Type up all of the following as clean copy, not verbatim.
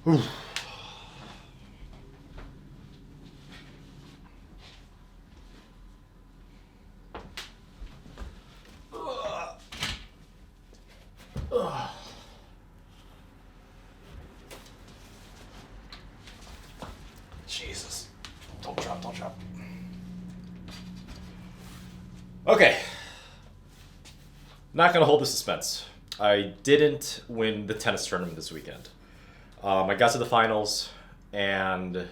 Whew. Jesus. Don't drop, don't drop. Okay. Not gonna hold the suspense. I didn't win the tennis tournament this weekend. I got to the finals, and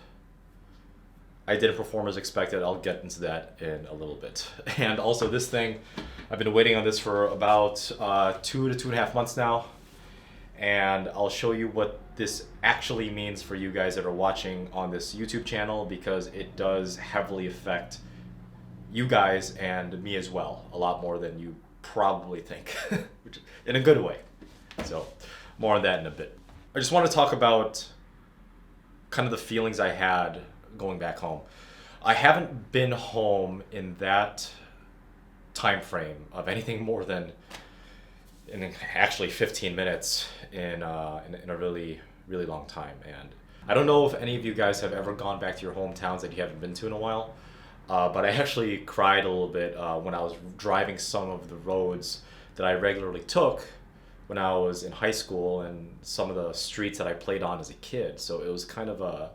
I didn't perform as expected. I'll get into that in a little bit. And also, this thing, I've been waiting on this for about 2 to 2.5 months now, and I'll show you what this actually means for you guys that are watching on this YouTube channel, because it does heavily affect you guys and me as well, a lot more than you probably think, which in a good way. So more on that in a bit. I just want to talk about kind of the feelings I had going back home. I haven't been home in that time frame of anything more than in actually 15 minutes in a really really long time. And I don't know if any of you guys have ever gone back to your hometowns that you haven't been to in a while. But I actually cried a little bit when I was driving some of the roads that I regularly took when I was in high school, and some of the streets that I played on as a kid. So it was kind of a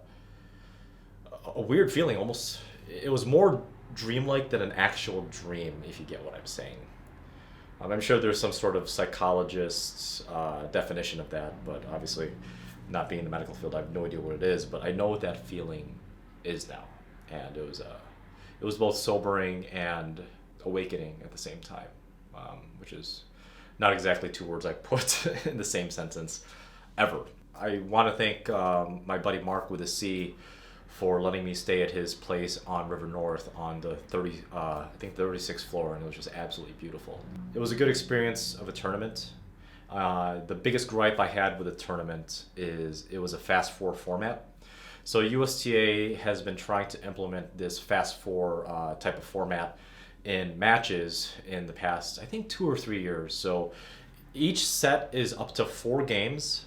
weird feeling. Almost, it was more dreamlike than an actual dream, if you get what I'm saying. I'm sure there's some sort of psychologist's definition of that, but obviously, not being in the medical field, I have no idea what it is. But I know what that feeling is now, and it was both sobering and awakening at the same time, which is not exactly two words I put in the same sentence ever. I want to thank my buddy Mark with a C for letting me stay at his place on River North on the 36th floor, and it was just absolutely beautiful. It was a good experience of a tournament. The biggest gripe I had with the tournament is it was a fast four format. So USTA has been trying to implement this fast four type of format in matches in the past, I think, 2 or 3 years. So each set is up to 4 games,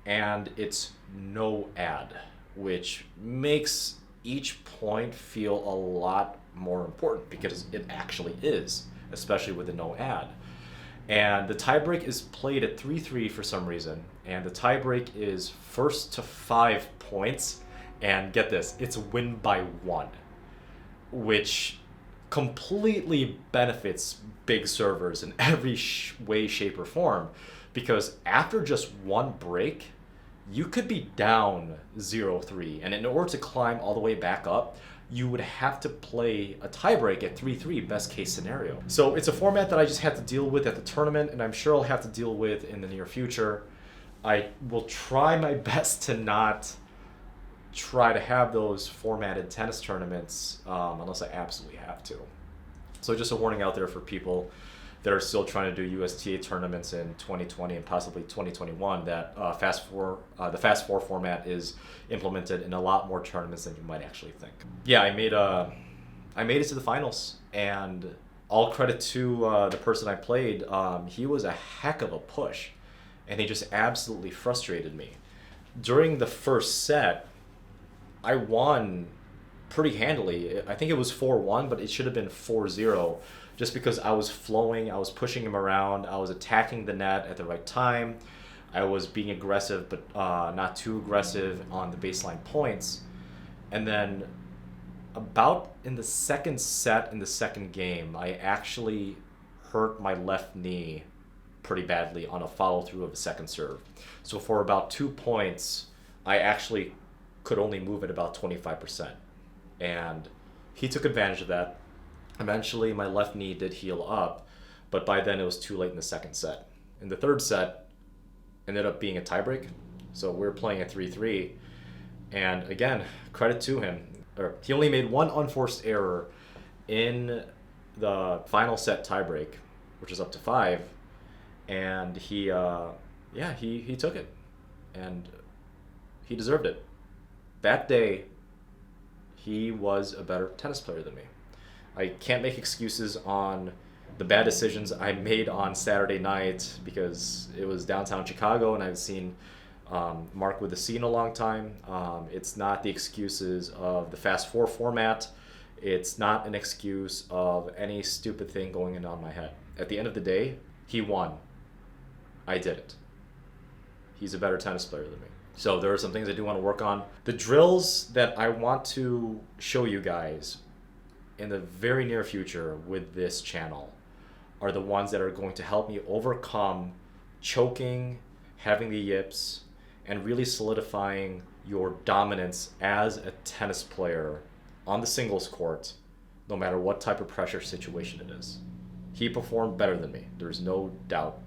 and it's no ad, which makes each point feel a lot more important, because it actually is, especially with the no ad. And the tiebreak is played at 3-3 for some reason, and the tiebreak is first to 5 points, and get this, it's win by 1, which completely benefits big servers in every way, shape, or form, because after just one break, you could be down 0-3, and in order to climb all the way back up, you would have to play a tiebreak at 3-3, best case scenario. So it's a format that I just had to deal with at the tournament, and I'm sure I'll have to deal with in the near future. I will try my best to not try to have those formatted tennis tournaments unless I absolutely have to. So just a warning out there for people that are still trying to do USTA tournaments in 2020 and possibly 2021, that the fast four format is implemented in a lot more tournaments than you might actually think. Yeah, I made it to the finals, and all credit to the person I played. He was a heck of a push, and he just absolutely frustrated me. During the first set, I won pretty handily. I think it was 4-1, but it should have been 4-0, just because I was flowing, I was pushing him around, I was attacking the net at the right time, I was being aggressive, but not too aggressive on the baseline points. And then about in the second set, in the second game, I actually hurt my left knee pretty badly on a follow-through of a second serve. So for about 2 points, I actually could only move at about 25%. And he took advantage of that. Eventually, my left knee did heal up, but by then it was too late in the second set. In the third set, ended up being a tiebreak. So we're playing at 3-3. And again, credit to him. He only made one unforced error in the final set tiebreak, which is up to 5. And he took it. And he deserved it. That day, he was a better tennis player than me. I can't make excuses on the bad decisions I made on Saturday night, because it was downtown Chicago and I've seen Mark with a C in a long time. It's not the excuses of the Fast Four format. It's not an excuse of any stupid thing going on my head. At the end of the day, he won. I didn't. He's a better tennis player than me. So there are some things I do want to work on. The drills that I want to show you guys in the very near future with this channel are the ones that are going to help me overcome choking, having the yips, and really solidifying your dominance as a tennis player on the singles court, no matter what type of pressure situation it is. He performed better than me. There's no doubt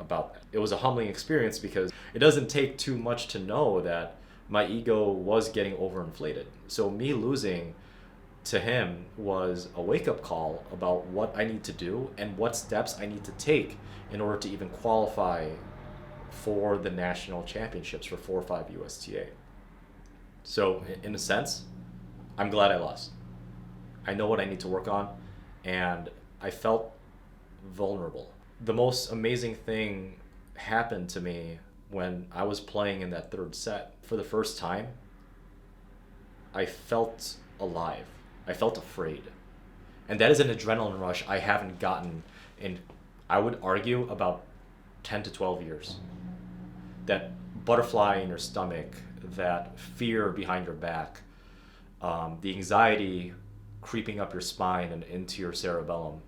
about that. It was a humbling experience because it doesn't take too much to know that my ego was getting overinflated. So me losing to him was a wake-up call about what I need to do and what steps I need to take in order to even qualify for the national championships for 4 or 5 USTA. So in a sense, I'm glad I lost. I know what I need to work on, and I felt vulnerable. The most amazing thing happened to me when I was playing in that third set. For the first time, I felt alive. I felt afraid. And that is an adrenaline rush I haven't gotten in, I would argue, about 10 to 12 years. That butterfly in your stomach, that fear behind your back, the anxiety creeping up your spine and into your cerebellum.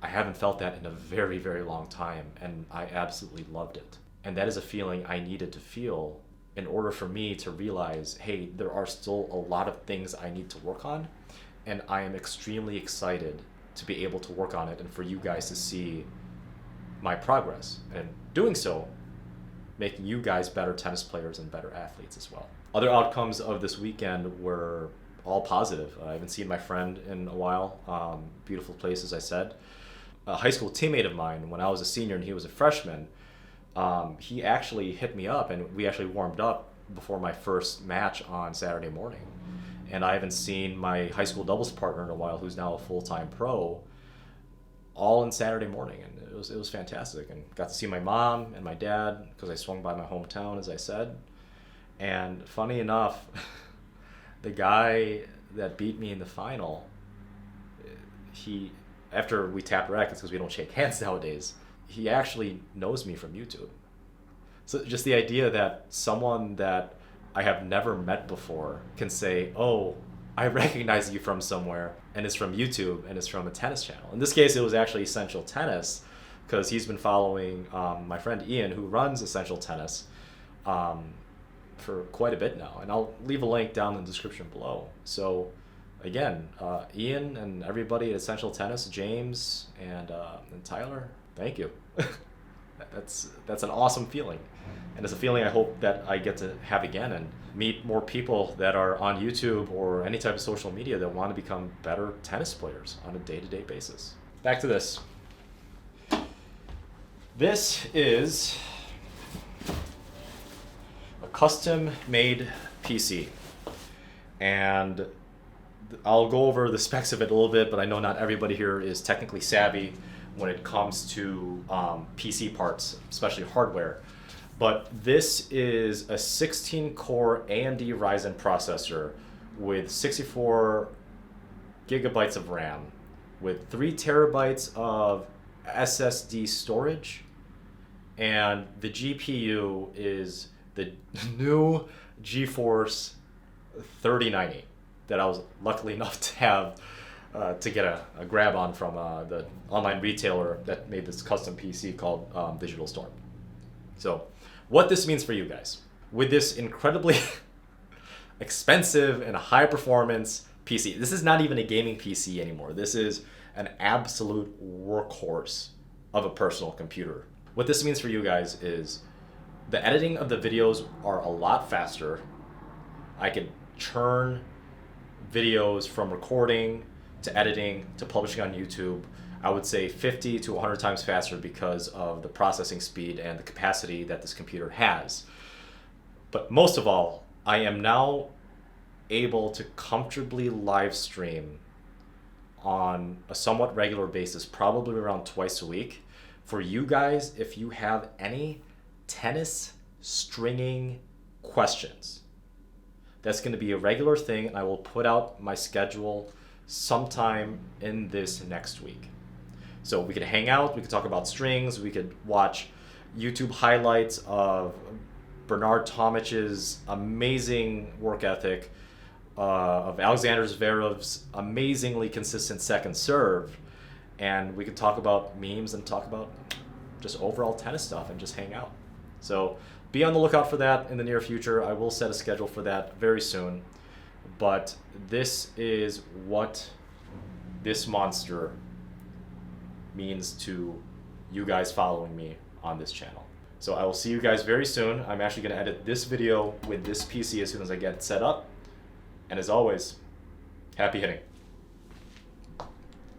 I haven't felt that in a very, very long time, and I absolutely loved it. And that is a feeling I needed to feel in order for me to realize, hey, there are still a lot of things I need to work on, and I am extremely excited to be able to work on it and for you guys to see my progress. And doing so, making you guys better tennis players and better athletes as well. Other outcomes of this weekend were all positive. I haven't seen my friend in a while. Beautiful place, as I said. A high school teammate of mine, when I was a senior and he was a freshman, he actually hit me up, and we actually warmed up before my first match on Saturday morning. And I haven't seen my high school doubles partner in a while, who's now a full-time pro, all in Saturday morning, and it was fantastic. And got to see my mom and my dad because I swung by my hometown, as I said. And funny enough, the guy that beat me in the final, he, after we tapped rackets, because we don't shake hands nowadays, he actually knows me from YouTube. So just the idea that someone that I have never met before can say, oh, I recognize you from somewhere, and it's from YouTube, and it's from a tennis channel. In this case, it was actually Essential Tennis, because he's been following my friend Ian, who runs Essential Tennis, for quite a bit now. And I'll leave a link down in the description below. So again, Ian and everybody at Essential Tennis, James and Tyler, thank you. That's an awesome feeling. And it's a feeling I hope that I get to have again and meet more people that are on YouTube or any type of social media that want to become better tennis players on a day-to-day basis. Back to this. This is a custom-made PC. And I'll go over the specs of it a little bit, but I know not everybody here is technically savvy when it comes to PC parts, especially hardware. But this is a 16-core AMD Ryzen processor with 64 gigabytes of RAM, with 3 terabytes of SSD storage, and the GPU is the new GeForce 3090 that I was luckily enough to have to get a grab on from the online retailer that made this custom PC called Digital Storm. So what this means for you guys, with this incredibly expensive and high performance PC, this is not even a gaming PC anymore. This is an absolute workhorse of a personal computer. What this means for you guys is the editing of the videos are a lot faster. I can churn videos from recording to editing to publishing on YouTube, I would say 50 to 100 times faster because of the processing speed and the capacity that this computer has. But most of all, I am now able to comfortably live stream on a somewhat regular basis, probably around twice a week. For you guys, if you have any tennis stringing questions. That's going to be a regular thing, and I will put out my schedule sometime in this next week. So we could hang out, we could talk about strings, we could watch YouTube highlights of Bernard Tomich's amazing work ethic, of Alexander Zverev's amazingly consistent second serve, and we could talk about memes and talk about just overall tennis stuff and just hang out. So be on the lookout for that in the near future. I will set a schedule for that very soon. But this is what this monster means to you guys following me on this channel. So I will see you guys very soon. I'm actually going to edit this video with this PC as soon as I get set up. And as always, happy hitting.